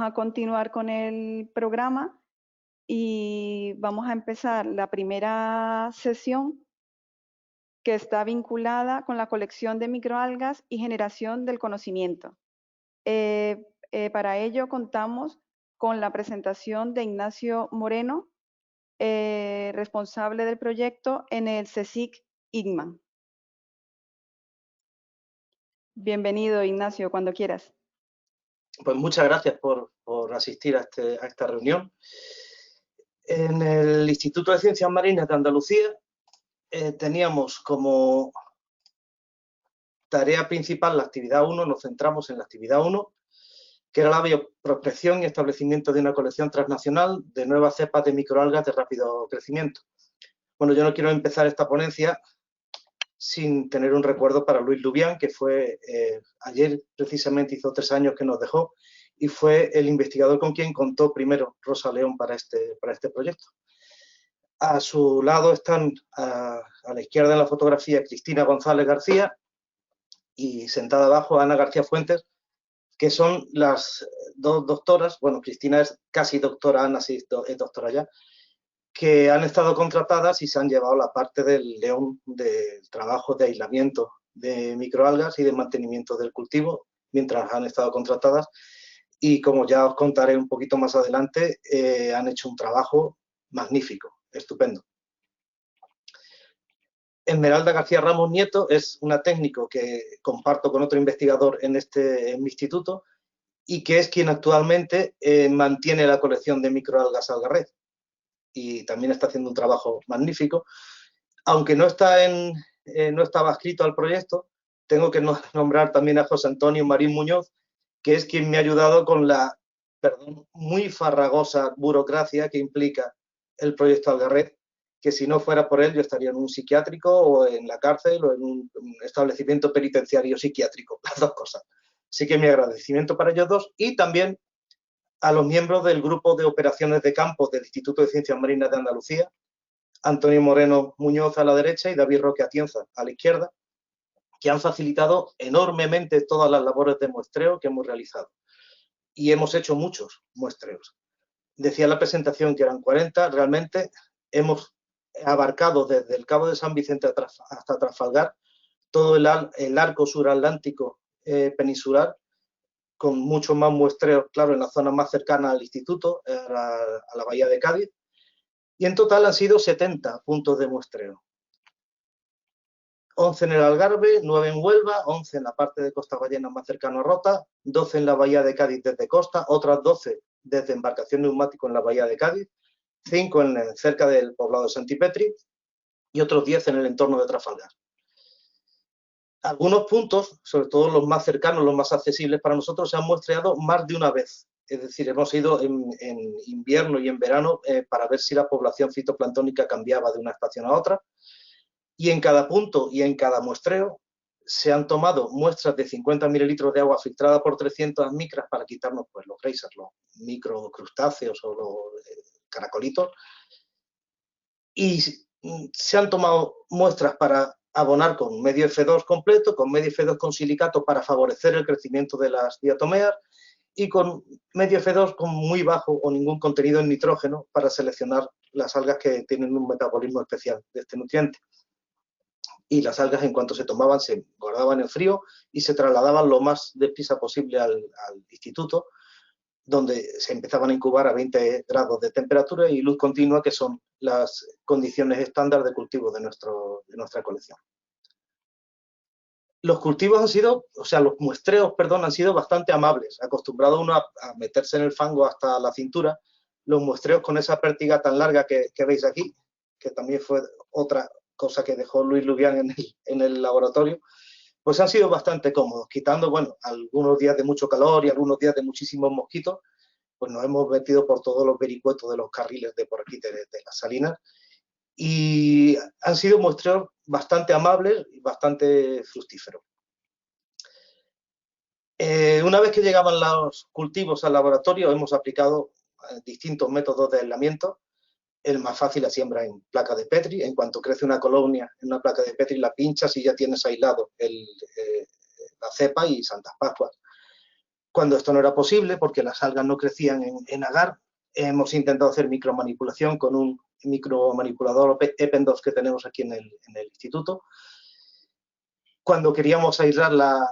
a continuar con el programa y vamos a empezar la primera sesión que está vinculada con la colección de microalgas y generación del conocimiento. Para ello contamos con la presentación de Ignacio Moreno, responsable del proyecto en el CSIC IGMA. Bienvenido, Ignacio, cuando quieras. Pues muchas gracias por asistir a esta reunión. En el Instituto de Ciencias Marinas de Andalucía teníamos como tarea principal la actividad 1, nos centramos en la actividad 1, que era la bioprospección y establecimiento de una colección transnacional de nuevas cepas de microalgas de rápido crecimiento. Bueno, yo no quiero empezar esta ponencia sin tener un recuerdo para Luis Lubián, que fue ayer precisamente hizo 3 años que nos dejó y fue el investigador con quien contó primero Rosa León para este proyecto. A su lado están, a la izquierda en la fotografía, Cristina González García y sentada abajo Ana García Fuentes, que son las dos doctoras, bueno, Cristina es casi doctora, Ana sí es doctora ya, que han estado contratadas y se han llevado la parte del león del trabajo de aislamiento de microalgas y de mantenimiento del cultivo mientras han estado contratadas y como ya os contaré un poquito más adelante, han hecho un trabajo magnífico, estupendo. Esmeralda García Ramos Nieto es una técnico que comparto con otro investigador en mi instituto y que es quien actualmente mantiene la colección de microalgas Algarret y también está haciendo un trabajo magnífico. Aunque no estaba escrito al proyecto, tengo que nombrar también a José Antonio Marín Muñoz, que es quien me ha ayudado con la muy farragosa burocracia que implica el proyecto Algarret, que si no fuera por él yo estaría en un psiquiátrico o en la cárcel o en un establecimiento penitenciario psiquiátrico, las dos cosas. Así que mi agradecimiento para ellos dos y también a los miembros del Grupo de Operaciones de Campo del Instituto de Ciencias Marinas de Andalucía, Antonio Moreno Muñoz a la derecha y David Roque Atienza a la izquierda, que han facilitado enormemente todas las labores de muestreo que hemos realizado. Y hemos hecho muchos muestreos. Decía en la presentación que eran 40, realmente hemos abarcado desde el Cabo de San Vicente hasta Trafalgar todo el arco suratlántico peninsular, con muchos más muestreos, claro, en la zona más cercana al instituto, a la bahía de Cádiz, y en total han sido 70 puntos de muestreo. 11 en el Algarve, 9 en Huelva, 11 en la parte de Costa Ballena más cercano a Rota, 12 en la bahía de Cádiz desde costa, otras 12 desde embarcación neumático en la bahía de Cádiz, 5 cerca del poblado de Santipetri y otros 10 en el entorno de Trafalgar. Algunos puntos, sobre todo los más cercanos, los más accesibles para nosotros, se han muestreado más de una vez. Es decir, hemos ido en invierno y en verano para ver si la población fitoplanctónica cambiaba de una estación a otra. Y en cada punto y en cada muestreo se han tomado muestras de 50 mililitros de agua filtrada por 300 micras para quitarnos pues, los geysers, los microcrustáceos o los caracolitos. Y se han tomado muestras para abonar con medio F2 completo, con medio F2 con silicato para favorecer el crecimiento de las diatomeas y con medio F2 con muy bajo o ningún contenido en nitrógeno para seleccionar las algas que tienen un metabolismo especial de este nutriente. Y las algas, en cuanto se tomaban, se guardaban en frío y se trasladaban lo más deprisa posible al instituto, donde se empezaban a incubar a 20 grados de temperatura y luz continua, que son las condiciones estándar de cultivo de nuestra colección. Los cultivos han sido, los muestreos, perdón, han sido bastante amables. Acostumbrado uno a meterse en el fango hasta la cintura, los muestreos con esa pértiga tan larga que veis aquí, que también fue otra cosa que dejó Luis Lubián en el laboratorio, pues han sido bastante cómodos, quitando, bueno, algunos días de mucho calor y algunos días de muchísimos mosquitos, pues nos hemos metido por todos los vericuetos de los carriles de por aquí, de las salinas, y han sido muestreos bastante amables y bastante fructíferos. Una vez que llegaban los cultivos al laboratorio, hemos aplicado distintos métodos de aislamiento. El más fácil, la siembra en placa de Petri. En cuanto crece una colonia en una placa de Petri, la pinchas y ya tienes aislado la cepa y Santas Pascuas. Cuando esto no era posible, porque las algas no crecían en agar, hemos intentado hacer micromanipulación con un micromanipulador EPEN2 que tenemos aquí en el instituto. Cuando queríamos aislar la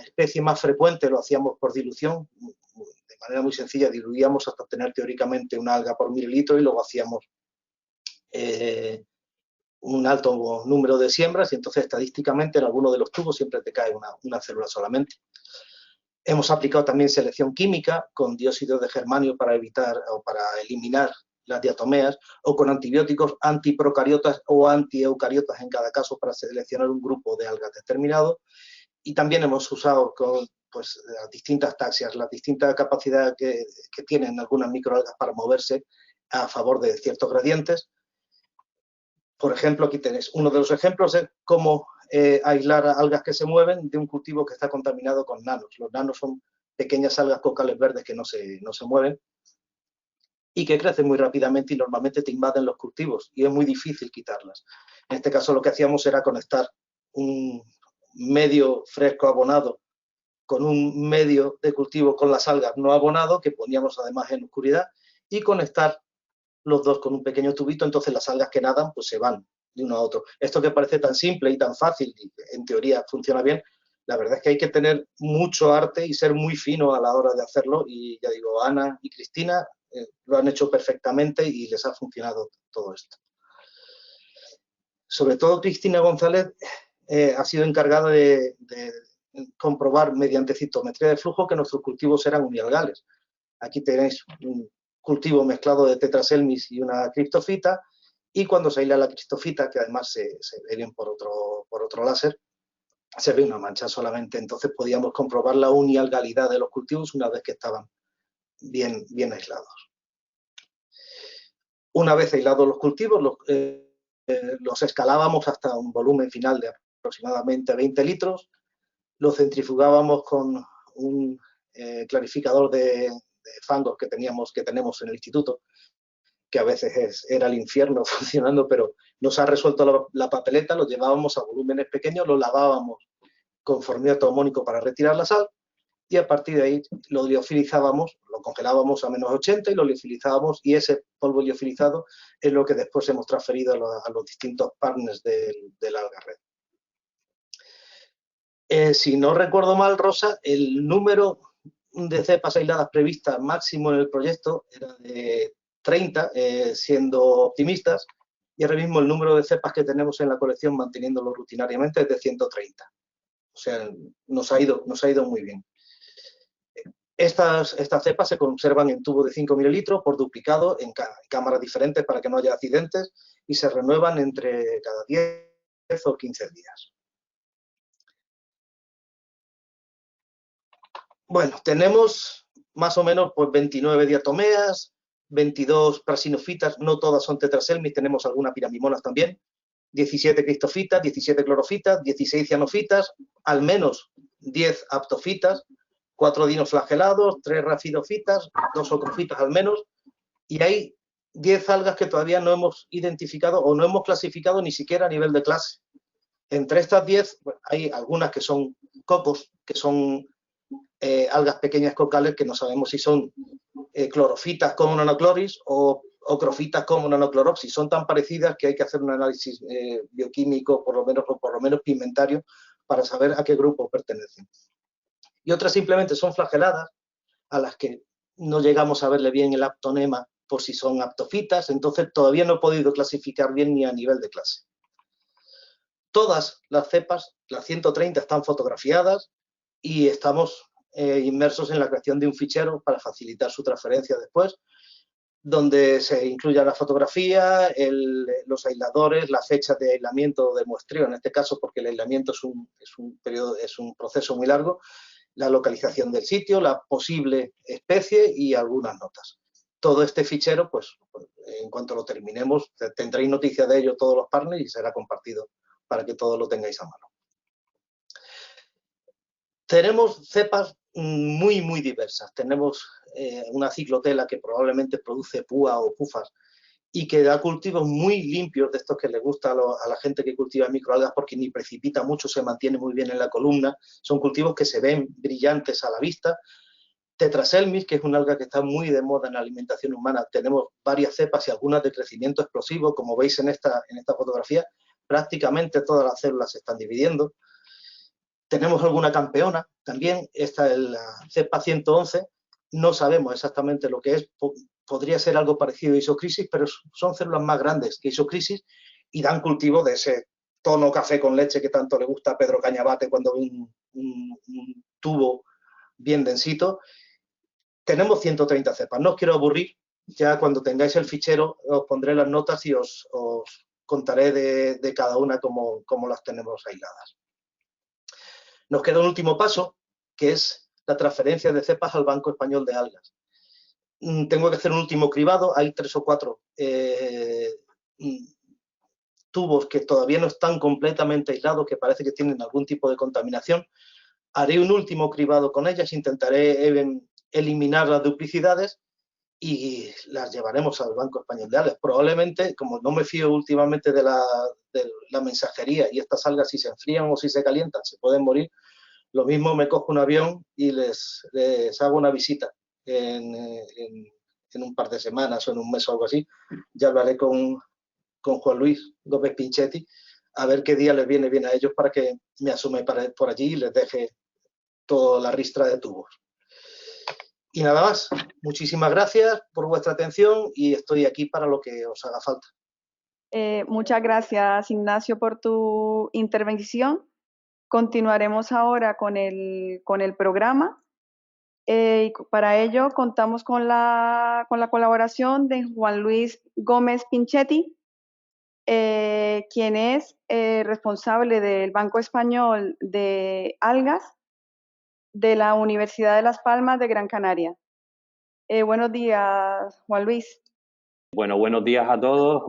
especie más frecuente, lo hacíamos por dilución. De manera muy sencilla, diluíamos hasta obtener teóricamente una alga por mililitro y luego hacíamos un alto número de siembras y entonces estadísticamente en alguno de los tubos siempre te cae una célula solamente. Hemos aplicado también selección química con dióxido de germanio para evitar o para eliminar las diatomeas, o con antibióticos antiprocariotas o antieucariotas en cada caso para seleccionar un grupo de algas determinado. Y también hemos usado con las distintas taxias, la distinta capacidad que tienen algunas microalgas para moverse a favor de ciertos gradientes. Por ejemplo, aquí tenéis uno de los ejemplos es cómo aislar algas que se mueven de un cultivo que está contaminado con nanos. Los nanos son pequeñas algas cocales verdes que no se mueven y que crecen muy rápidamente y normalmente te invaden los cultivos y es muy difícil quitarlas. En este caso lo que hacíamos era conectar un medio fresco abonado con un medio de cultivo con las algas no abonado, que poníamos además en oscuridad, y conectar los dos con un pequeño tubito, entonces las algas que nadan pues se van de uno a otro. Esto que parece tan simple y tan fácil, y en teoría funciona bien, la verdad es que hay que tener mucho arte y ser muy fino a la hora de hacerlo, y ya digo, Ana y Cristina lo han hecho perfectamente y les ha funcionado todo esto. Sobre todo Cristina González ha sido encargada de comprobar mediante citometría de flujo que nuestros cultivos eran unialgales. Aquí tenéis un cultivo mezclado de tetraselmis y una criptofita, y cuando se aísla la criptofita, que además se ve bien por otro láser, se ve una mancha solamente. Entonces podíamos comprobar la unialgalidad de los cultivos una vez que estaban bien aislados. Una vez aislados los cultivos, los escalábamos hasta un volumen final de aproximadamente 20 litros, los centrifugábamos con un clarificador de fangos que tenemos en el instituto, que a veces era el infierno funcionando, pero nos ha resuelto la papeleta. Lo llevábamos a volúmenes pequeños, lo lavábamos con formiato amónico para retirar la sal, y a partir de ahí lo liofilizábamos, lo congelábamos a -80 y lo liofilizábamos, y ese polvo liofilizado es lo que después hemos transferido a los distintos partners del alga red. Si no recuerdo mal, Rosa, el número de cepas aisladas previstas máximo en el proyecto era de 30, siendo optimistas, y ahora mismo el número de cepas que tenemos en la colección, manteniéndolo rutinariamente, es de 130. O sea, nos ha ido muy bien. Estas cepas se conservan en tubos de 5 mililitros por duplicado en cámaras diferentes para que no haya accidentes, y se renuevan entre cada 10 o 15 días. Bueno, tenemos más o menos pues 29 diatomeas, 22 prasinofitas, no todas son tetraselmis, tenemos algunas piramimonas también, 17 cristofitas, 17 clorofitas, 16 cianofitas, al menos 10 aptofitas, 4 dinoflagelados, 3 rafidofitas, 2 ocrofitas al menos, y hay 10 algas que todavía no hemos identificado o no hemos clasificado ni siquiera a nivel de clase. Entre estas 10 hay algunas que son cocos, que son algas pequeñas cocales que no sabemos si son clorofitas como nanocloris o ocrofitas como nanocloropsis. Son tan parecidas que hay que hacer un análisis bioquímico, por lo menos pigmentario, para saber a qué grupo pertenecen. Y otras simplemente son flageladas, a las que no llegamos a verle bien el aptonema por si son aptofitas, entonces todavía no he podido clasificar bien ni a nivel de clase. Todas las cepas, las 130, están fotografiadas y estamos inmersos en la creación de un fichero para facilitar su transferencia después, donde se incluya la fotografía, los aisladores, la fecha de aislamiento de muestreo, en este caso porque el aislamiento es un proceso muy largo, la localización del sitio, la posible especie y algunas notas. Todo este fichero, pues en cuanto lo terminemos, tendréis noticia de ello todos los partners y será compartido para que todos lo tengáis a mano. Tenemos cepas muy diversas. Tenemos una ciclotela que probablemente produce púa o pufas y que da cultivos muy limpios, de estos que les gusta a la gente que cultiva microalgas, porque ni precipita mucho, se mantiene muy bien en la columna. Son cultivos que se ven brillantes a la vista. Tetraselmis, que es una alga que está muy de moda en la alimentación humana. Tenemos varias cepas y algunas de crecimiento explosivo, como veis en esta fotografía. Prácticamente todas las células se están dividiendo. Tenemos alguna campeona también, esta es la cepa 111, no sabemos exactamente lo que es, podría ser algo parecido a Isocrisis, pero son células más grandes que Isocrisis y dan cultivo de ese tono café con leche que tanto le gusta a Pedro Cañabate cuando ve un tubo bien densito. Tenemos 130 cepas, no os quiero aburrir, ya cuando tengáis el fichero os pondré las notas y os contaré de cada una cómo las tenemos aisladas. Nos queda un último paso, que es la transferencia de cepas al Banco Español de Algas. Tengo que hacer un último cribado, hay 3 o 4 tubos que todavía no están completamente aislados, que parece que tienen algún tipo de contaminación. Haré un último cribado con ellas, intentaré eliminar las duplicidades y las llevaremos al Banco Español de Algas. Probablemente, como no me fío últimamente de la mensajería y estas algas si se enfrían o si se calientan se pueden morir, lo mismo me cojo un avión y les hago una visita en un par de semanas o en un mes o algo así. Ya hablaré con Juan Luis Gómez Pinchetti a ver qué día les viene bien a ellos para que me asome por allí y les deje toda la ristra de tubos. Y nada más, muchísimas gracias por vuestra atención y estoy aquí para lo que os haga falta. Muchas gracias, Ignacio, por tu intervención. Continuaremos ahora con el programa. Y para ello contamos con la colaboración de Juan Luis Gómez Pinchetti, quien es responsable del Banco Español de Algas de la Universidad de Las Palmas de Gran Canaria. Buenos días, Juan Luis. Bueno, buenos días a todos.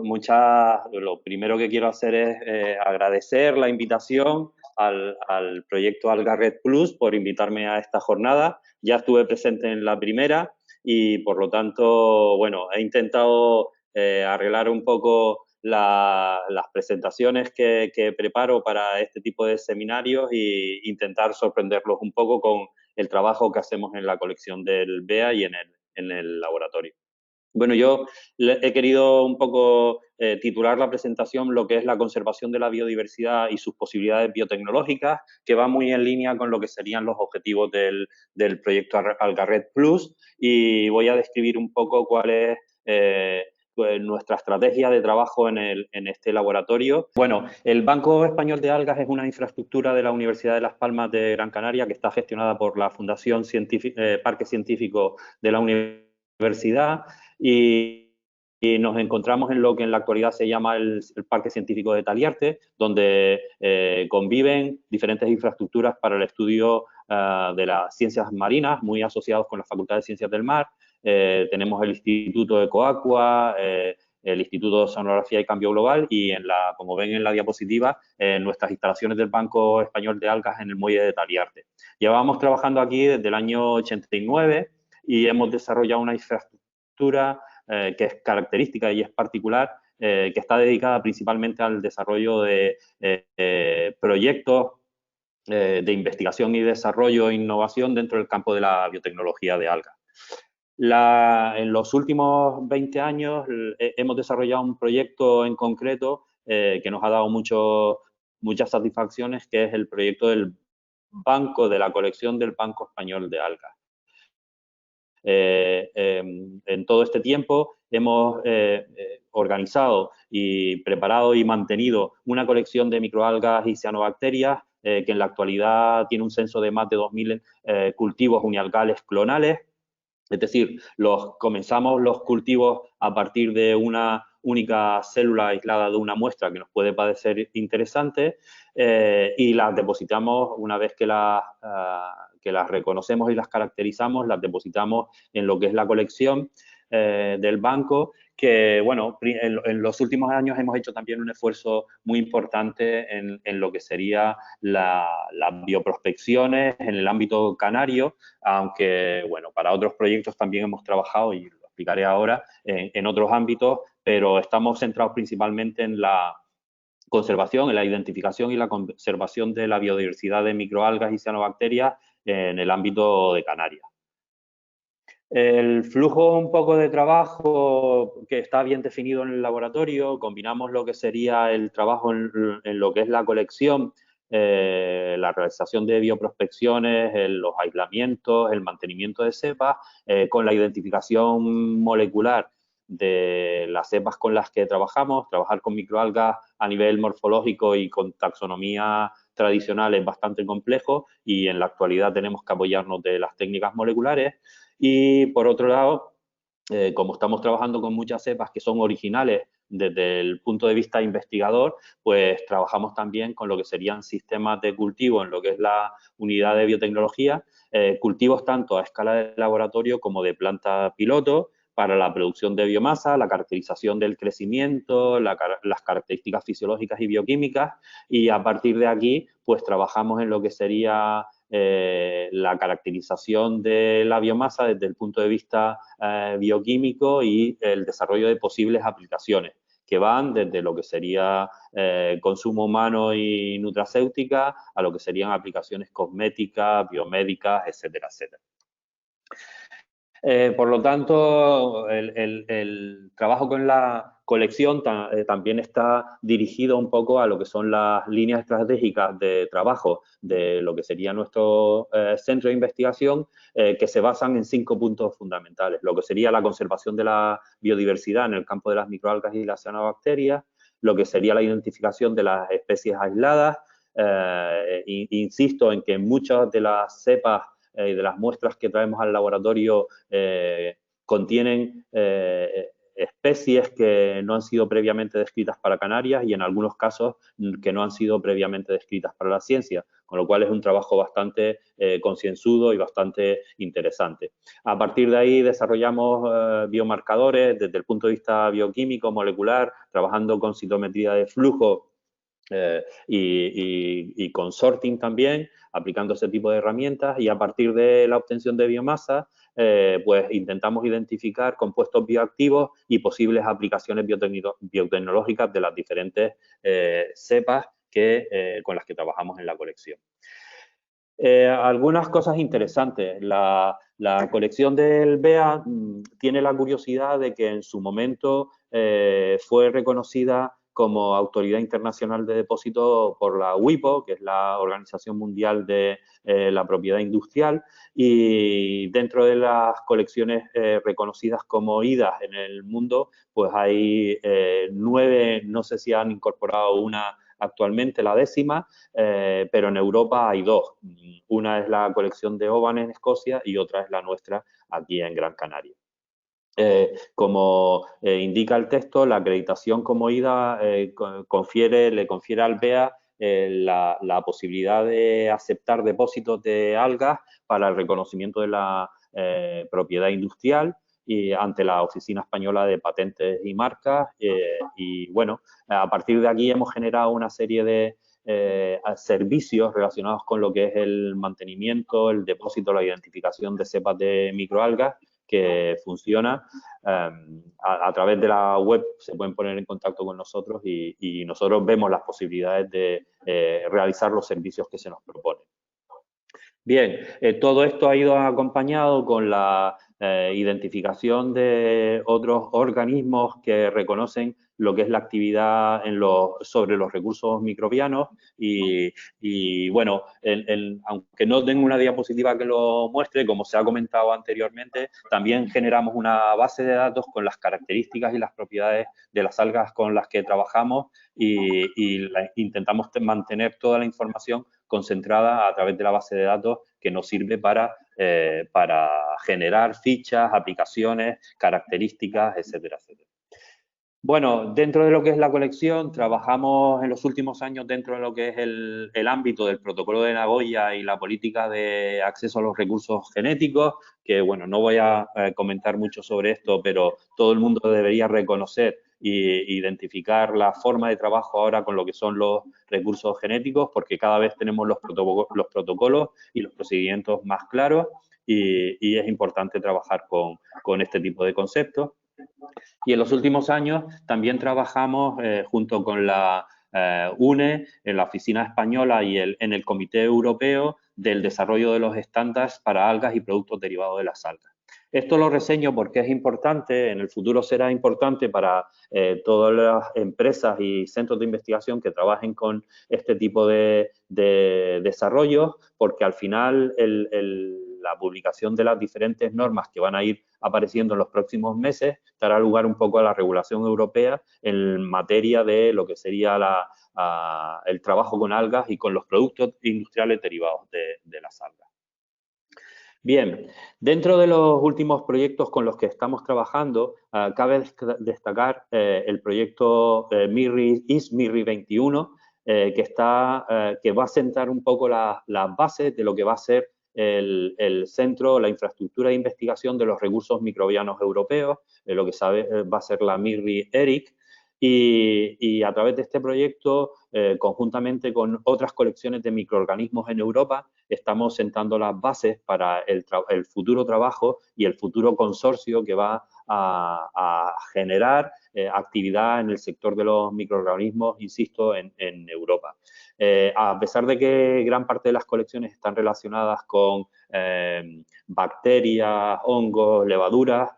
Lo primero que quiero hacer es agradecer la invitación al proyecto AlgaRed Plus por invitarme a esta jornada. Ya estuve presente en la primera y, por lo tanto, bueno, he intentado arreglar un poco las presentaciones que preparo para este tipo de seminarios e intentar sorprenderlos un poco con el trabajo que hacemos en la colección del BEA y en el laboratorio. Bueno, yo he querido un poco titular la presentación lo que es la conservación de la biodiversidad y sus posibilidades biotecnológicas, que va muy en línea con lo que serían los objetivos del proyecto AlgaRed Plus, y voy a describir un poco cuál es pues nuestra estrategia de trabajo en este laboratorio. Bueno, el Banco Español de Algas es una infraestructura de la Universidad de Las Palmas de Gran Canaria que está gestionada por la Fundación Parque Científico de la Universidad. Y nos encontramos en lo que en la actualidad se llama el Parque Científico de Taliarte, donde conviven diferentes infraestructuras para el estudio de las ciencias marinas, muy asociados con la Facultad de Ciencias del Mar. Tenemos el Instituto Ecoaqua, el Instituto de Oceanografía y Cambio Global y, como ven en la diapositiva, nuestras instalaciones del Banco Español de Algas en el muelle de Taliarte. Llevamos trabajando aquí desde el año 89 y hemos desarrollado una infraestructura que es característica y es particular, que está dedicada principalmente al desarrollo de proyectos de investigación y desarrollo e innovación dentro del campo de la biotecnología de algas. En los últimos 20 años hemos desarrollado un proyecto en concreto que nos ha dado muchas satisfacciones, que es el proyecto del banco, de la colección del Banco Español de Algas. En todo este tiempo hemos organizado y preparado y mantenido una colección de microalgas y cianobacterias que en la actualidad tiene un censo de más de 2.000 cultivos unialgales clonales. Es decir, comenzamos los cultivos a partir de una única célula aislada de una muestra que nos puede parecer interesante y las depositamos una vez que las reconocemos y las caracterizamos, las depositamos en lo que es la colección del banco, que, bueno, en los últimos años hemos hecho también un esfuerzo muy importante en lo que sería las bioprospecciones en el ámbito canario, aunque, bueno, para otros proyectos también hemos trabajado, y lo explicaré ahora, en otros ámbitos, pero estamos centrados principalmente en la conservación, en la identificación y la conservación de la biodiversidad de microalgas y cianobacterias en el ámbito de Canarias. El flujo un poco de trabajo que está bien definido en el laboratorio, combinamos lo que sería el trabajo en lo que es la colección, la realización de bioprospecciones, los aislamientos, el mantenimiento de cepas, con la identificación molecular de las cepas con las que trabajamos. Trabajar con microalgas a nivel morfológico y con taxonomía tradicional es bastante complejo y en la actualidad tenemos que apoyarnos de las técnicas moleculares. Y por otro lado, como estamos trabajando con muchas cepas que son originales desde el punto de vista investigador, pues trabajamos también con lo que serían sistemas de cultivo en lo que es la unidad de biotecnología, cultivos tanto a escala de laboratorio como de planta piloto, para la producción de biomasa, la caracterización del crecimiento, las características fisiológicas y bioquímicas, y a partir de aquí, pues trabajamos en lo que sería la caracterización de la biomasa desde el punto de vista bioquímico y el desarrollo de posibles aplicaciones que van desde lo que sería consumo humano y nutracéutica a lo que serían aplicaciones cosméticas, biomédicas, etcétera, etcétera. Por lo tanto, el trabajo con la colección también está dirigido un poco a lo que son las líneas estratégicas de trabajo de lo que sería nuestro centro de investigación, que se basan en 5 puntos fundamentales. Lo que sería la conservación de la biodiversidad en el campo de las microalgas y las cianobacterias, lo que sería la identificación de las especies aisladas. Insisto en que muchas de las cepas y de las muestras que traemos al laboratorio contienen especies que no han sido previamente descritas para Canarias y en algunos casos que no han sido previamente descritas para la ciencia, con lo cual es un trabajo bastante concienzudo y bastante interesante. A partir de ahí desarrollamos biomarcadores desde el punto de vista bioquímico, molecular, trabajando con citometría de flujo y con sorting también, aplicando ese tipo de herramientas, y a partir de la obtención de biomasa, pues intentamos identificar compuestos bioactivos y posibles aplicaciones biotecnológicas de las diferentes cepas con las que trabajamos en la colección. Algunas cosas interesantes. La colección del BEA tiene la curiosidad de que en su momento fue reconocida como Autoridad Internacional de Depósito por la WIPO, que es la Organización Mundial de la Propiedad Industrial, y dentro de las colecciones reconocidas como IDAS en el mundo, pues hay 9, no sé si han incorporado una actualmente, la 10ª, pero en Europa hay 2. Una es la colección de Oban en Escocia y otra es la nuestra aquí en Gran Canaria. Como indica el texto, la acreditación como IDA le confiere al BEA la posibilidad de aceptar depósitos de algas para el reconocimiento de la propiedad industrial y ante la Oficina Española de Patentes y Marcas. Y bueno, a partir de aquí hemos generado una serie de servicios relacionados con lo que es el mantenimiento, el depósito, la identificación de cepas de microalgas, que funciona. A través de la web se pueden poner en contacto con nosotros y nosotros vemos las posibilidades de realizar los servicios que se nos proponen. Bien, todo esto ha ido acompañado con la identificación de otros organismos que reconocen lo que es la actividad sobre los recursos microbianos y bueno, aunque no tengo una diapositiva que lo muestre, como se ha comentado anteriormente, también generamos una base de datos con las características y las propiedades de las algas con las que trabajamos y intentamos mantener toda la información concentrada a través de la base de datos que nos sirve para generar fichas, aplicaciones, características, etcétera, etcétera. Bueno, dentro de lo que es la colección, trabajamos en los últimos años dentro de lo que es el ámbito del protocolo de Nagoya y la política de acceso a los recursos genéticos, que bueno, no voy a comentar mucho sobre esto, pero todo el mundo debería reconocer e identificar la forma de trabajo ahora con lo que son los recursos genéticos, porque cada vez tenemos los protocolos y los procedimientos más claros y es importante trabajar con este tipo de conceptos. Y en los últimos años también trabajamos junto con la UNE, en la Oficina Española y en el Comité Europeo del Desarrollo de los Estándares para Algas y Productos Derivados de las Algas. Esto lo reseño porque es importante, en el futuro será importante para todas las empresas y centros de investigación que trabajen con este tipo de desarrollos, porque al final la publicación de las diferentes normas que van a ir apareciendo en los próximos meses dará lugar un poco a la regulación europea en materia de lo que sería el trabajo con algas y con los productos industriales derivados de las algas. Bien, dentro de los últimos proyectos con los que estamos trabajando, cabe destacar el proyecto ISMIRRI 21, que va a sentar un poco las bases de lo que va a ser el centro, la infraestructura de investigación de los recursos microbianos europeos, lo que va a ser la MIRRI-ERIC, y a través de este proyecto, conjuntamente con otras colecciones de microorganismos en Europa, estamos sentando las bases para el futuro trabajo y el futuro consorcio que va a generar actividad en el sector de los microorganismos, insisto, en Europa. A pesar de que gran parte de las colecciones están relacionadas con bacterias, hongos, levaduras,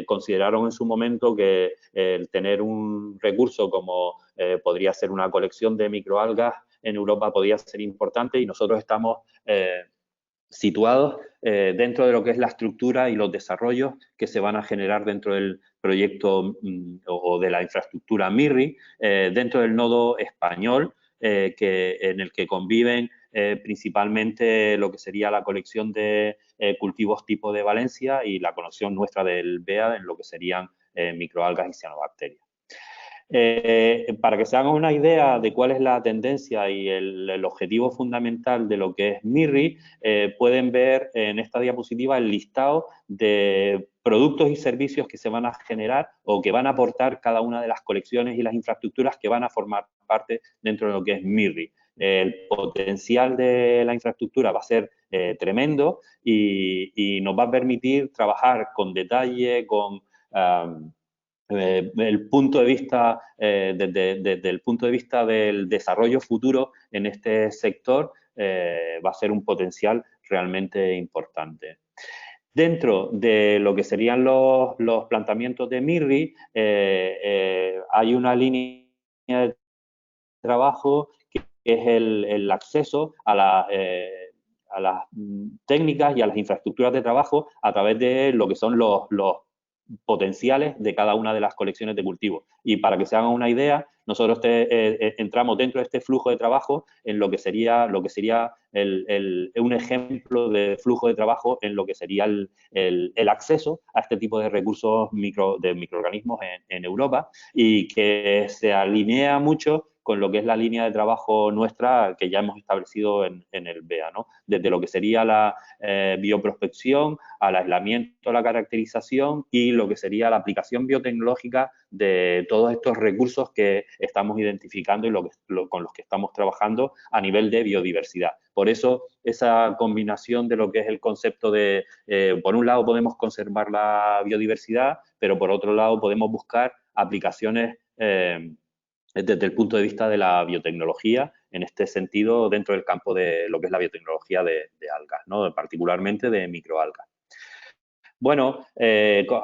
consideraron en su momento que el tener un recurso como podría ser una colección de microalgas en Europa podía ser importante, y nosotros estamos situados dentro de lo que es la estructura y los desarrollos que se van a generar dentro del proyecto o de la infraestructura MIRRI, dentro del nodo español, en el que conviven principalmente lo que sería la colección de cultivos tipo de Valencia y la conexión nuestra del BEA en lo que serían microalgas y cianobacterias. Para que se hagan una idea de cuál es la tendencia y el objetivo fundamental de lo que es MIRRI, pueden ver en esta diapositiva el listado de productos y servicios que se van a generar o que van a aportar cada una de las colecciones y las infraestructuras que van a formar parte dentro de lo que es MIRRI. El potencial de la infraestructura va a ser tremendo y nos va a permitir trabajar con detalle, con el punto de vista, desde el punto de vista del desarrollo futuro en este sector, va a ser un potencial realmente importante. Dentro de lo que serían los planteamientos de MIRRI, hay una línea de trabajo que es el acceso a las técnicas y a las infraestructuras de trabajo a través de lo que son los potenciales de cada una de las colecciones de cultivo. Y para que se hagan una idea, nosotros entramos dentro de este flujo de trabajo en lo que sería un ejemplo de flujo de trabajo en lo que sería el acceso a este tipo de recursos de microorganismos en Europa, y que se alinea mucho con lo que es la línea de trabajo nuestra que ya hemos establecido en el BEA, ¿no? Desde lo que sería la bioprospección, al aislamiento, la caracterización y lo que sería la aplicación biotecnológica de todos estos recursos que estamos identificando y con los que estamos trabajando a nivel de biodiversidad. Por eso, esa combinación de lo que es el concepto de, por un lado, podemos conservar la biodiversidad, pero por otro lado, podemos buscar aplicaciones desde el punto de vista de la biotecnología, en este sentido, dentro del campo de lo que es la biotecnología de algas, ¿no? Particularmente de microalgas. Bueno,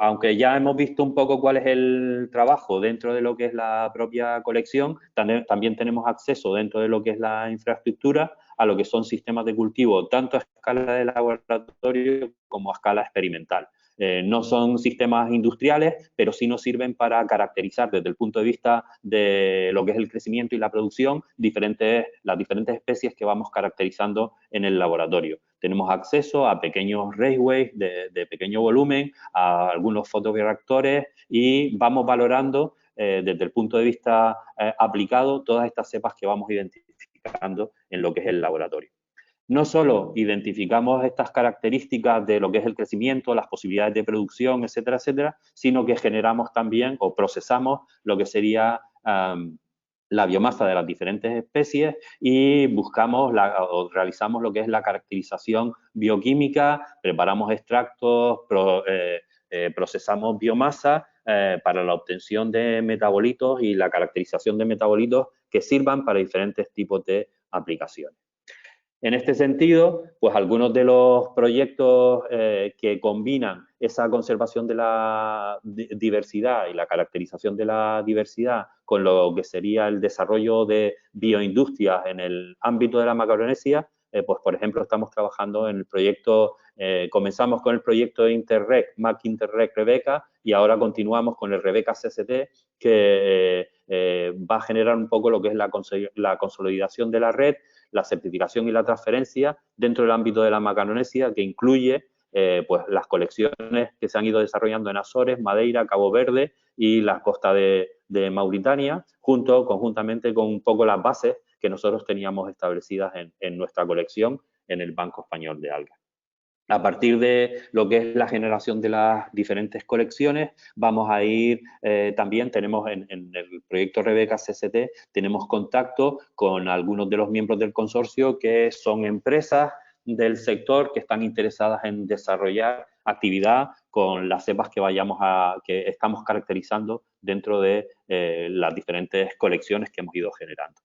aunque ya hemos visto un poco cuál es el trabajo dentro de lo que es la propia colección, también tenemos acceso dentro de lo que es la infraestructura a lo que son sistemas de cultivo, tanto a escala de laboratorio como a escala experimental. No son sistemas industriales, pero sí nos sirven para caracterizar desde el punto de vista de lo que es el crecimiento y la producción las diferentes especies que vamos caracterizando en el laboratorio. Tenemos acceso a pequeños raceways de pequeño volumen, a algunos fotobioreactores, y vamos valorando desde el punto de vista aplicado todas estas cepas que vamos identificando en lo que es el laboratorio. No solo identificamos estas características de lo que es el crecimiento, las posibilidades de producción, etcétera, etcétera, sino que generamos también o procesamos lo que sería la biomasa de las diferentes especies y buscamos o realizamos lo que es la caracterización bioquímica, preparamos extractos, procesamos biomasa para la obtención de metabolitos y la caracterización de metabolitos que sirvan para diferentes tipos de aplicaciones. En este sentido, pues algunos de los proyectos que combinan esa conservación de la diversidad y la caracterización de la diversidad con lo que sería el desarrollo de bioindustrias en el ámbito de la Macaronesia, pues por ejemplo estamos trabajando en el proyecto, comenzamos con el proyecto Interreg, MAC Interreg Rebeca, y ahora continuamos con el Rebeca CCT, que va a generar un poco lo que es la consolidación de la red, la certificación y la transferencia dentro del ámbito de la Macaronesia, que incluye pues las colecciones que se han ido desarrollando en Azores, Madeira, Cabo Verde y la costa de Mauritania, conjuntamente con un poco las bases que nosotros teníamos establecidas en nuestra colección en el Banco Español de Algas. A partir de lo que es la generación de las diferentes colecciones, vamos a ir, también tenemos en el proyecto Rebeca CCT, tenemos contacto con algunos de los miembros del consorcio que son empresas del sector que están interesadas en desarrollar actividad con las cepas que estamos caracterizando dentro de las diferentes colecciones que hemos ido generando.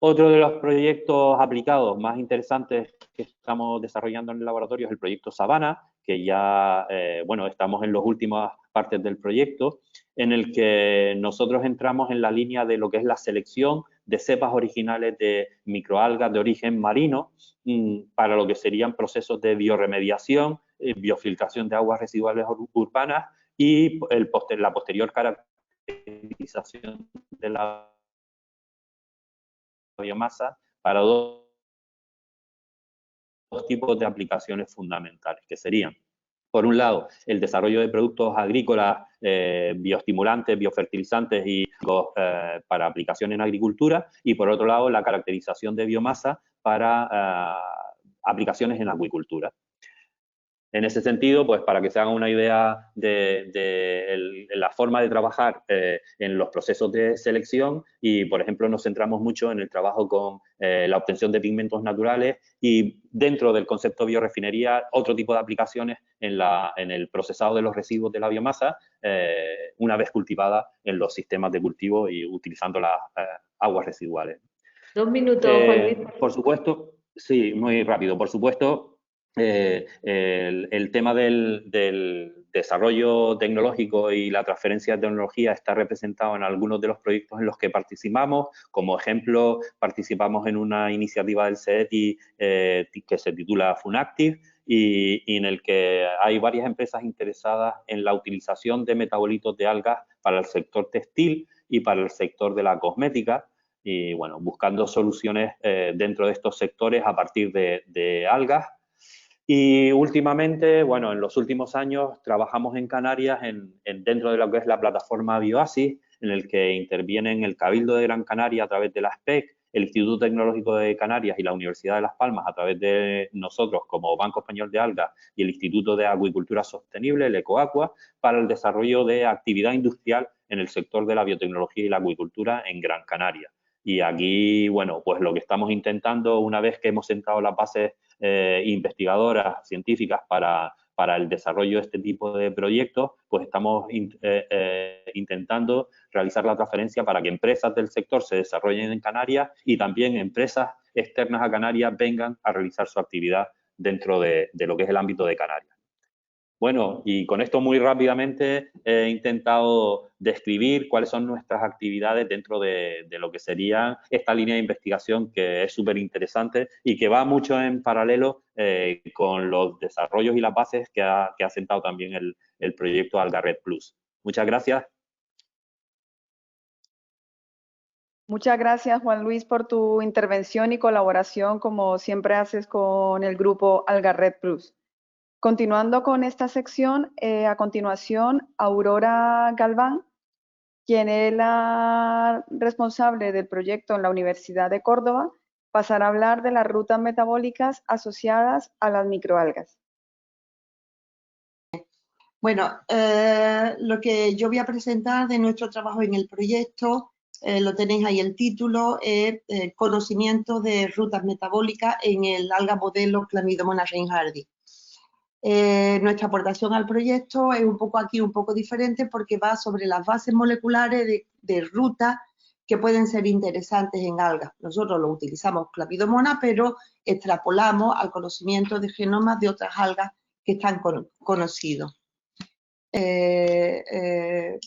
Otro de los proyectos aplicados más interesantes que estamos desarrollando en el laboratorio es el proyecto Sabana, que ya, bueno, estamos en las últimas partes del proyecto, en el que nosotros entramos en la línea de lo que es la selección de cepas originales de microalgas de origen marino para lo que serían procesos de bioremediación, biofiltración de aguas residuales urbanas y la posterior caracterización de la biomasa para dos tipos de aplicaciones fundamentales, que serían, por un lado, el desarrollo de productos agrícolas, bioestimulantes, biofertilizantes y para aplicación en agricultura, y por otro lado, la caracterización de biomasa para aplicaciones en acuicultura. En ese sentido, pues para que se hagan una idea de la forma de trabajar en los procesos de selección y, por ejemplo, nos centramos mucho en el trabajo con la obtención de pigmentos naturales y dentro del concepto biorefinería, otro tipo de aplicaciones en el procesado de los residuos de la biomasa una vez cultivada en los sistemas de cultivo y utilizando las aguas residuales. 2 minutos, Juan Luis. Por supuesto, sí, muy rápido. Por supuesto, el tema del desarrollo tecnológico y la transferencia de tecnología está representado en algunos de los proyectos en los que participamos. Como ejemplo, participamos en una iniciativa del CETI que se titula Funactive y en el que hay varias empresas interesadas en la utilización de metabolitos de algas para el sector textil y para el sector de la cosmética. Y bueno, buscando soluciones dentro de estos sectores a partir de algas. Y últimamente, bueno, en los últimos años trabajamos en Canarias dentro de lo que es la plataforma Bioasis, en el que intervienen el Cabildo de Gran Canaria a través de la SPEC, el Instituto Tecnológico de Canarias y la Universidad de Las Palmas a través de nosotros como Banco Español de Algas y el Instituto de Acuicultura Sostenible, el EcoAqua, para el desarrollo de actividad industrial en el sector de la biotecnología y la acuicultura en Gran Canaria. Y aquí, bueno, pues lo que estamos intentando, una vez que hemos sentado las bases investigadoras, científicas para el desarrollo de este tipo de proyectos, pues estamos intentando realizar la transferencia para que empresas del sector se desarrollen en Canarias y también empresas externas a Canarias vengan a realizar su actividad dentro de lo que es el ámbito de Canarias. Bueno, y con esto muy rápidamente he intentado describir cuáles son nuestras actividades dentro de lo que sería esta línea de investigación que es súper interesante y que va mucho en paralelo con los desarrollos y las bases que ha sentado también el proyecto Algarred Plus. Muchas gracias. Muchas gracias, Juan Luis, por tu intervención y colaboración, como siempre haces con el grupo Algarred Plus. Continuando con esta sección, a continuación, Aurora Galván, quien es la responsable del proyecto en la Universidad de Córdoba, pasará a hablar de las rutas metabólicas asociadas a las microalgas. Bueno, lo que yo voy a presentar de nuestro trabajo en el proyecto, lo tenéis ahí el título, es conocimiento de rutas metabólicas en el alga modelo Chlamydomonas reinhardii. Nuestra aportación al proyecto es un poco aquí, un poco diferente, porque va sobre las bases moleculares de rutas que pueden ser interesantes en algas. Nosotros lo utilizamos Clamidomonas, pero extrapolamos al conocimiento de genomas de otras algas que están conocidos.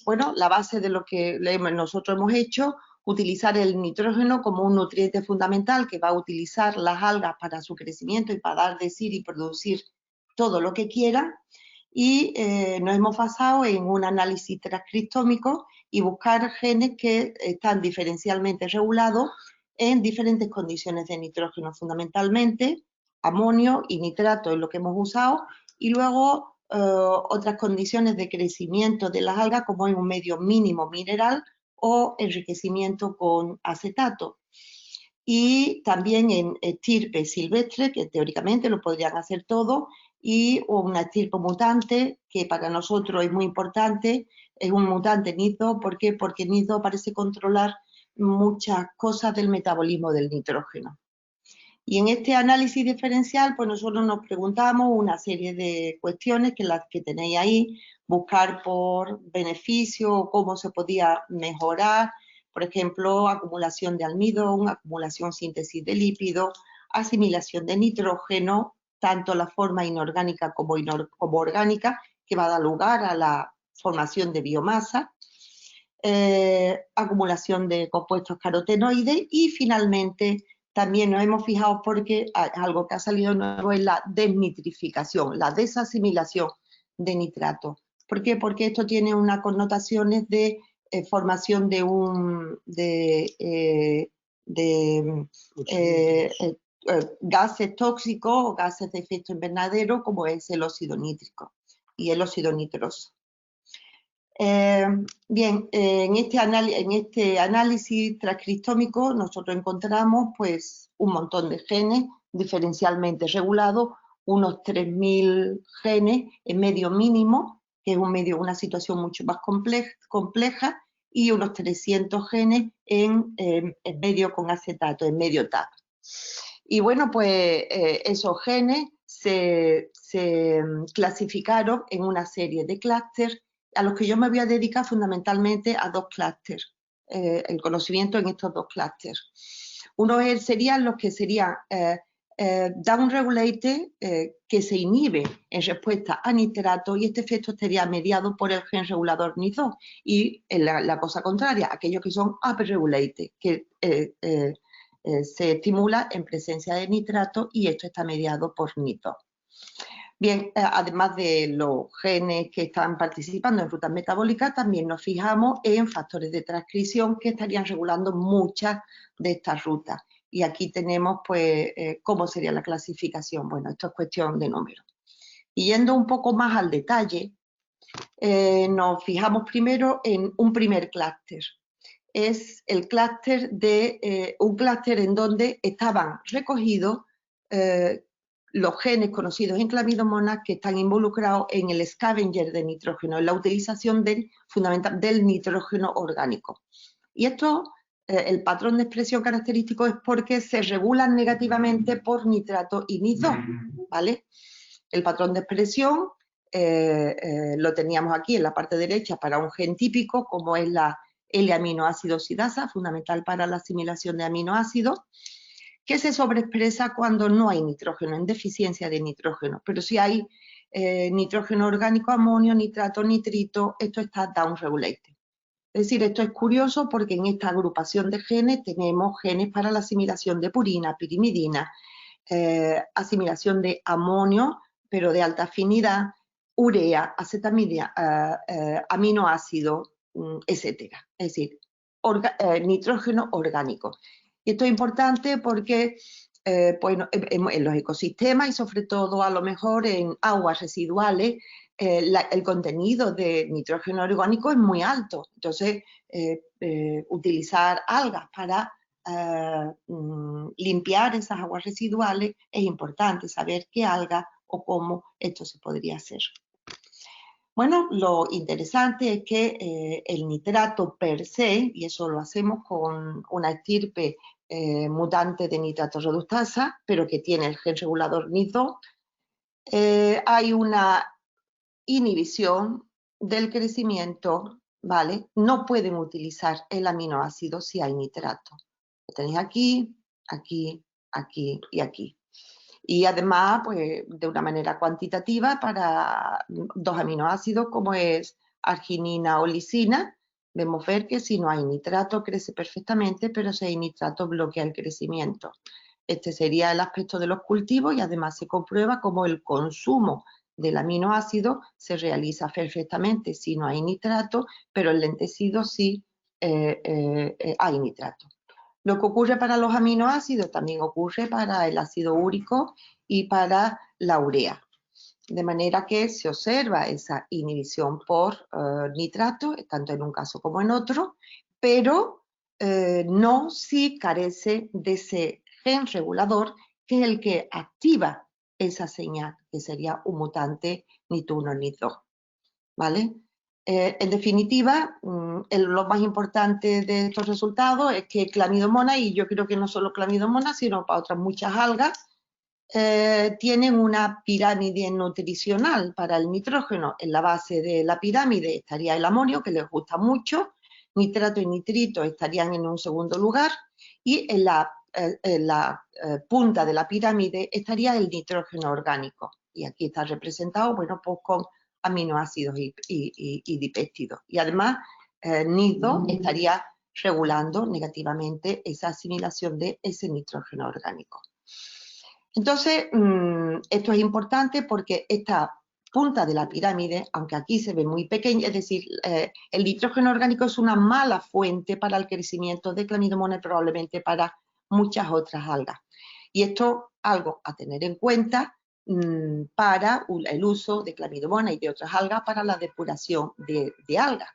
Bueno, la base de lo que nosotros hemos hecho, utilizar el nitrógeno como un nutriente fundamental que va a utilizar las algas para su crecimiento y para dar de sí y producir todo lo que quieran. Y nos hemos basado en un análisis transcriptómico y buscar genes que están diferencialmente regulados en diferentes condiciones de nitrógeno, fundamentalmente amonio y nitrato es lo que hemos usado, y luego otras condiciones de crecimiento de las algas, como en un medio mínimo mineral o enriquecimiento con acetato. Y también en estirpe silvestre, que teóricamente lo podrían hacer todo, y una estirpe mutante, que para nosotros es muy importante, es un mutante NIS2. ¿Por qué? Porque NIS2 parece controlar muchas cosas del metabolismo del nitrógeno. Y en este análisis diferencial, pues nosotros nos preguntamos una serie de cuestiones que las que tenéis ahí, buscar por beneficio, cómo se podía mejorar, por ejemplo, acumulación de almidón, acumulación síntesis de lípidos, asimilación de nitrógeno, tanto la forma inorgánica como orgánica, que va a dar lugar a la formación de biomasa, acumulación de compuestos carotenoides y finalmente también nos hemos fijado porque algo que ha salido nuevo es la desnitrificación, la desasimilación de nitrato. ¿Por qué? Porque esto tiene unas connotaciones de formación de gases tóxicos o gases de efecto invernadero, como es el óxido nítrico y el óxido nitroso. Bien, en este análisis transcriptómico nosotros encontramos pues un montón de genes diferencialmente regulados, unos 3.000 genes en medio mínimo, que es una situación mucho más compleja, y unos 300 genes en medio con acetato, en medio TAP. Y bueno, pues esos genes se clasificaron en una serie de clústeres a los que yo me voy a dedicar fundamentalmente a dos clústeres, el conocimiento en estos dos clústeres. Uno serían los que serían downregulated, que se inhibe en respuesta a nitrato, y este efecto estaría mediado por el gen regulador NIS2, y la cosa contraria, aquellos que son upregulated, que se estimula en presencia de nitrato, y esto está mediado por NIS2. Bien, además de los genes que están participando en rutas metabólicas, también nos fijamos en factores de transcripción que estarían regulando muchas de estas rutas. Y aquí tenemos, pues, cómo sería la clasificación. Bueno, esto es cuestión de números. Y yendo un poco más al detalle, nos fijamos primero en un primer clúster. Es el clúster de un clúster en donde estaban recogidos los genes conocidos en Clamidomonas que están involucrados en el scavenger de nitrógeno, en la utilización fundamental del nitrógeno orgánico. Y esto, el patrón de expresión característico es porque se regulan negativamente por nitrato y NIS2, ¿vale? El patrón de expresión lo teníamos aquí en la parte derecha para un gen típico, como es la L-aminoácido oxidasa, fundamental para la asimilación de aminoácidos, que se sobreexpresa cuando no hay nitrógeno, en deficiencia de nitrógeno. Pero si hay nitrógeno orgánico, amonio, nitrato, nitrito, esto está downregulated. Es decir, esto es curioso porque en esta agrupación de genes tenemos genes para la asimilación de purina, pirimidina, asimilación de amonio, pero de alta afinidad, urea, acetamida, aminoácido, etcétera. Es decir, nitrógeno orgánico. Y esto es importante porque pues, en los ecosistemas y sobre todo a lo mejor en aguas residuales el contenido de nitrógeno orgánico es muy alto. Entonces, utilizar algas para limpiar esas aguas residuales es importante, saber qué alga o cómo esto se podría hacer. Bueno, lo interesante es que el nitrato per se, y eso lo hacemos con una estirpe mutante de nitrato reductasa, pero que tiene el gen regulador NIS2, hay una inhibición del crecimiento ¿vale? No pueden utilizar el aminoácido si hay nitrato. Lo tenéis aquí, aquí, aquí y aquí. Y además, pues, de una manera cuantitativa para 2 aminoácidos como es arginina o lisina, vemos ver que si no hay nitrato crece perfectamente, pero si hay nitrato bloquea el crecimiento. Este sería el aspecto de los cultivos y además se comprueba cómo el consumo del aminoácido se realiza perfectamente si no hay nitrato, pero en lentecido sí hay nitrato. Lo que ocurre para los aminoácidos también ocurre para el ácido úrico y para la urea. De manera que se observa esa inhibición por nitrato, tanto en un caso como en otro, pero no si carece de ese gen regulador que es el que activa esa señal, que sería un mutante NIT1, NIT2. ¿Vale? En definitiva, lo más importante de estos resultados es que Chlamydomonas, y yo creo que no solo Chlamydomonas, sino para otras muchas algas, tienen una pirámide nutricional para el nitrógeno. En la base de la pirámide estaría el amonio, que les gusta mucho, nitrato y nitrito estarían en un segundo lugar, y en la punta de la pirámide estaría el nitrógeno orgánico. Y aquí está representado, bueno, pues con aminoácidos y dipéptidos. Y además, NIT2 estaría regulando negativamente esa asimilación de ese nitrógeno orgánico. Entonces, esto es importante porque esta punta de la pirámide, aunque aquí se ve muy pequeña, es decir, el nitrógeno orgánico es una mala fuente para el crecimiento de Chlamydomonas y probablemente para muchas otras algas. Y esto algo a tener en cuenta para el uso de Chlamydomonas y de otras algas para la depuración de algas.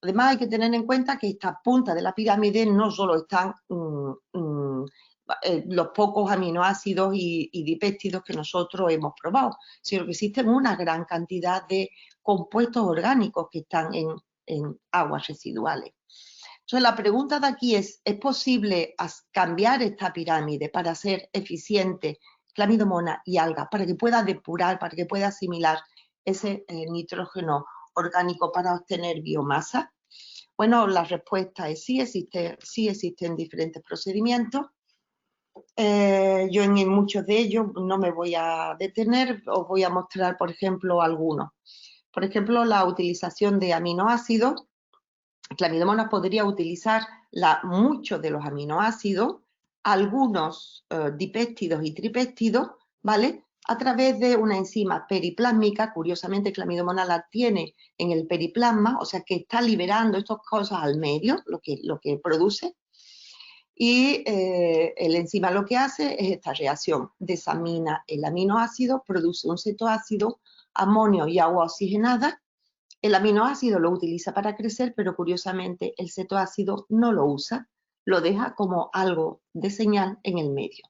Además, hay que tener en cuenta que esta punta de la pirámide no solo están los pocos aminoácidos y dipéptidos que nosotros hemos probado, sino que existen una gran cantidad de compuestos orgánicos que están en aguas residuales. Entonces, la pregunta de aquí ¿es posible cambiar esta pirámide para hacer eficiente Chlamydomonas y algas, para que pueda depurar, para que pueda asimilar ese nitrógeno orgánico para obtener biomasa? Bueno, la respuesta es sí, existen diferentes procedimientos. Yo en muchos de ellos no me voy a detener, os voy a mostrar, por ejemplo, algunos. Por ejemplo, la utilización de aminoácidos. Chlamydomonas podría utilizar muchos de los aminoácidos, algunos dipéptidos y tripéptidos, ¿vale? A través de una enzima periplásmica. Curiosamente, Chlamydomonas la tiene en el periplasma, o sea que está liberando estas cosas al medio, lo que produce. Y el enzima lo que hace es esta reacción, desamina el aminoácido, produce un cetoácido, amonio y agua oxigenada. El aminoácido lo utiliza para crecer, pero curiosamente el cetoácido no lo usa, lo deja como algo de señal en el medio.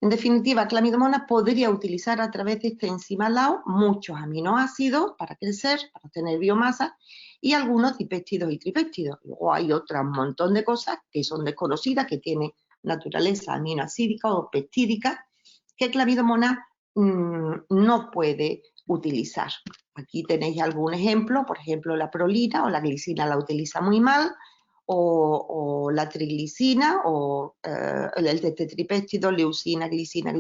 En definitiva, Chlamydomonas podría utilizar a través de esta enzima LAO muchos aminoácidos para crecer, para obtener biomasa, y algunos dipéptidos y tripéptidos. Luego hay otro montón de cosas que son desconocidas, que tienen naturaleza aminoácidica o peptídica, que Chlamydomonas no puede utilizar. Aquí tenéis algún ejemplo, por ejemplo la prolina o la glicina la utiliza muy mal, o la triglicina, o el tetripéptido, leucina, glicina,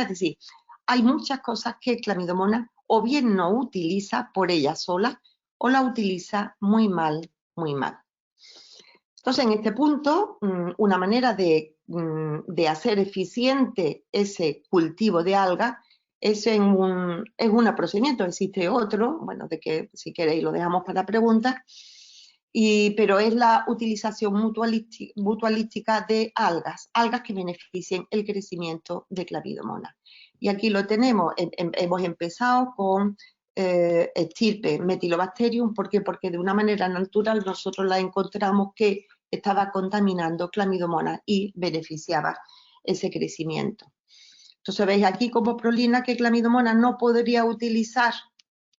es decir, hay muchas cosas que Chlamydomonas o bien no utiliza por ella sola o la utiliza muy mal, muy mal. Entonces, en este punto, una manera de hacer eficiente ese cultivo de algas es un procedimiento. Existe otro, bueno, de que si queréis lo dejamos para preguntas, pero es la utilización mutualística de algas que beneficien el crecimiento de Chlamydomonas. Y aquí lo tenemos, hemos empezado con estirpe Methylobacterium. ¿Por qué? Porque de una manera natural nosotros la encontramos que estaba contaminando Chlamydomonas y beneficiaba ese crecimiento. Entonces veis aquí como prolina que Chlamydomonas no podría utilizar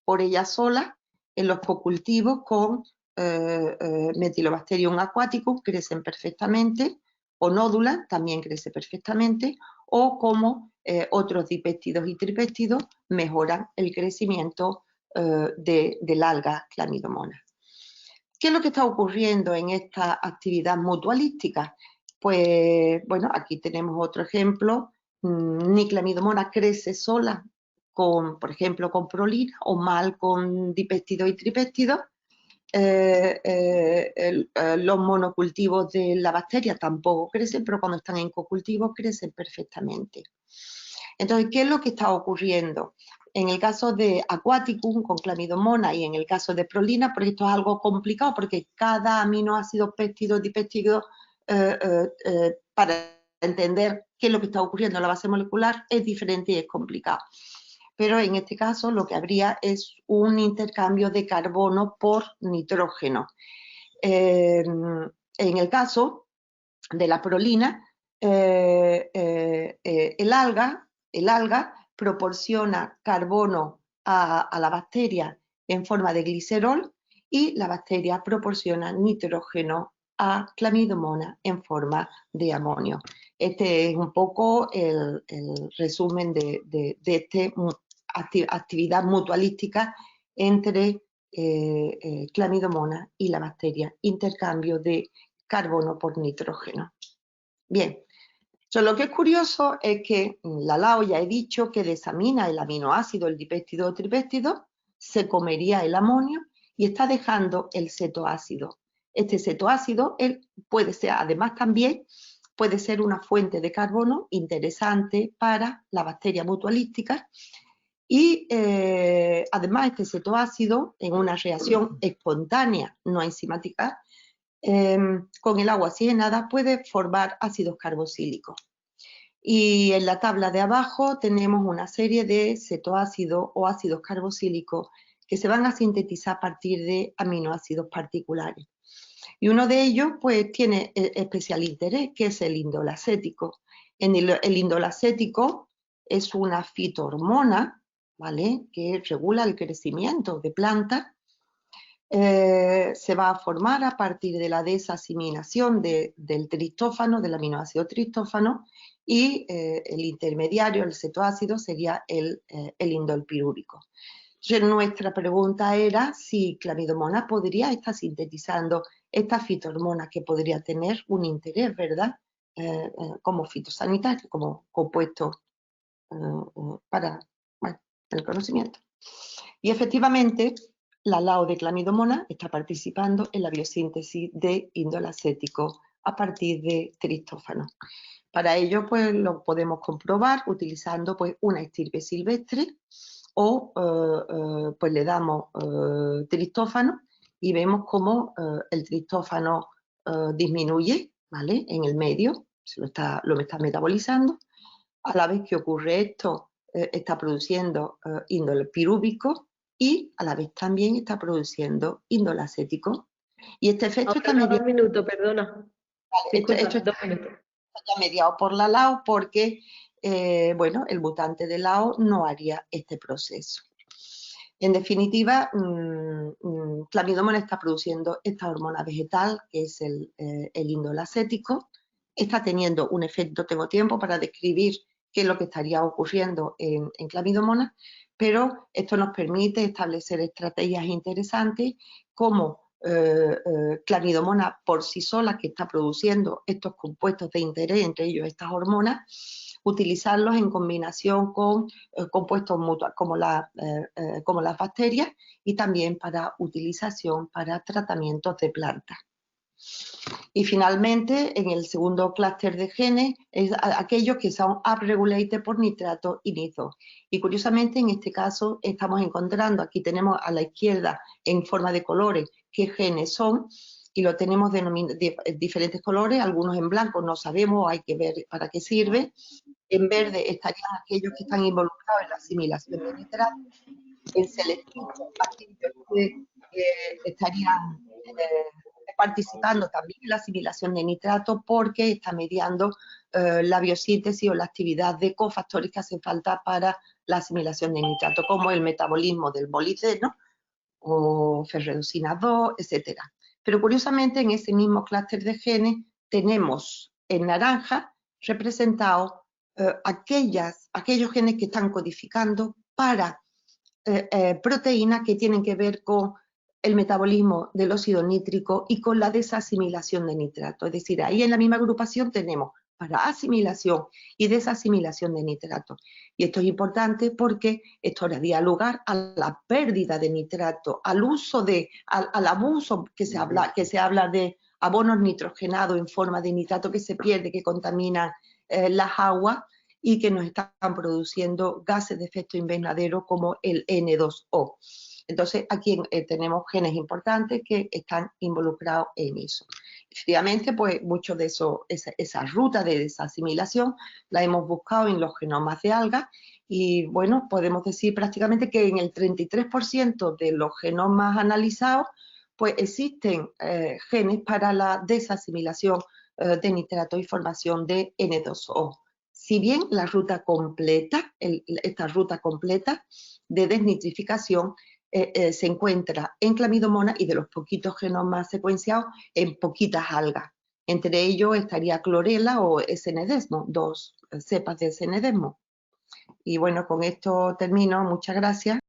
por ella sola en los cocultivos con Methylobacterium aquaticum, crecen perfectamente, o nódula también crece perfectamente, o como otros dipéptidos y tripéptidos mejoran el crecimiento del alga Chlamydomonas. ¿Qué es lo que está ocurriendo en esta actividad mutualística? Pues bueno, aquí tenemos otro ejemplo. Niclamidomona crece sola con, por ejemplo, con prolina o mal con dipéptido y tripéptido. Los monocultivos de la bacteria tampoco crecen, pero cuando están en cocultivos crecen perfectamente. Entonces, ¿qué es lo que está ocurriendo? En el caso de Aquaticum con clamidomona y en el caso de prolina, porque esto es algo complicado porque cada aminoácido péptido, dipéptido, para entender qué es lo que está ocurriendo en la base molecular es diferente y es complicado. Pero en este caso lo que habría es un intercambio de carbono por nitrógeno. En el caso de la prolina, el alga proporciona carbono a la bacteria en forma de glicerol y la bacteria proporciona nitrógeno a Clamidomona en forma de amonio. Este es un poco el resumen de esta actividad mutualística entre Clamidomona y la bacteria, intercambio de carbono por nitrógeno. Bien, lo que es curioso es que la LAO ya he dicho que desamina el aminoácido, el dipéptido o tripéptido, se comería el amonio y está dejando el cetoácido. Este cetoácido puede ser, además también, puede ser una fuente de carbono interesante para la bacteria mutualística y además este cetoácido en una reacción espontánea no enzimática con el agua oxigenada puede formar ácidos carboxílicos. Y en la tabla de abajo tenemos una serie de cetoácidos o ácidos carboxílicos que se van a sintetizar a partir de aminoácidos particulares. Y uno de ellos pues tiene especial interés, que es el indolacético. El indolacético es una fitohormona, ¿vale?, que regula el crecimiento de plantas. Se va a formar a partir de la desasimilación del tristófano, del aminoácido tristófano, y el intermediario, el cetoácido, sería el indol pirúvico. Entonces, nuestra pregunta era si Clamidomona podría estar sintetizando esta fitohormona que podría tener un interés, ¿verdad?, como fitosanitario, como compuesto para el conocimiento. Y efectivamente, la LAO de Clamidomona está participando en la biosíntesis de indolacético a partir de tristófano. Para ello, pues lo podemos comprobar utilizando pues una estirpe silvestre o pues le damos tristófano y vemos cómo el tristófano disminuye, ¿vale?, en el medio, lo está metabolizando. A la vez que ocurre esto, está produciendo índole pirúvico y a la vez también está produciendo indolacético. Y este efecto está mediado. 2 minutos, perdona. Vale, Disculpa, esto 2 minutos. Está mediado por la LAO porque, bueno, el mutante de LAO no haría este proceso. En definitiva, Clamidomona está produciendo esta hormona vegetal, que es el indolacético. Está teniendo un efecto, tengo tiempo para describir qué es lo que estaría ocurriendo en Clamidomona, pero esto nos permite establecer estrategias interesantes como Clamidomona por sí sola, que está produciendo estos compuestos de interés, entre ellos estas hormonas, utilizarlos en combinación con compuestos mutuos como las bacterias y también para utilización para tratamientos de plantas. Y finalmente, en el segundo clúster de genes, es aquellos que son upregulated por nitrato y nizo. Y curiosamente, en este caso, estamos encontrando, aquí tenemos a la izquierda en forma de colores qué genes son, y lo tenemos de diferentes colores, algunos en blanco no sabemos, hay que ver para qué sirve. En verde estarían aquellos que están involucrados en la asimilación de nitrato. En selectivo, aquellos que estarían participando también en la asimilación de nitrato porque está mediando la biosíntesis o la actividad de cofactores que hacen falta para la asimilación de nitrato, como el metabolismo del molibdeno o ferredoxina 2, etc. Pero curiosamente en ese mismo clúster de genes tenemos en naranja representados aquellos genes que están codificando para proteínas que tienen que ver con el metabolismo del óxido nítrico y con la desasimilación de nitrato. Es decir, ahí en la misma agrupación tenemos para asimilación y desasimilación de nitrato. Y esto es importante porque esto daría lugar a la pérdida de nitrato, al uso al abuso que se habla de abonos nitrogenados en forma de nitrato que se pierde, que contaminan las aguas y que nos están produciendo gases de efecto invernadero como el N2O. Entonces, aquí tenemos genes importantes que están involucrados en eso. Efectivamente, pues mucho de eso, esa ruta de desasimilación la hemos buscado en los genomas de algas y, bueno, podemos decir prácticamente que en el 33% de los genomas analizados, pues existen genes para la desasimilación de nitrato y formación de N2O. Si bien la ruta completa, esta ruta completa de desnitrificación se encuentra en Clamidomonas y de los poquitos genomas secuenciados en poquitas algas. Entre ellos estaría clorela o esenedesmo, 2 cepas de esenedesmo. Y bueno, con esto termino. Muchas gracias.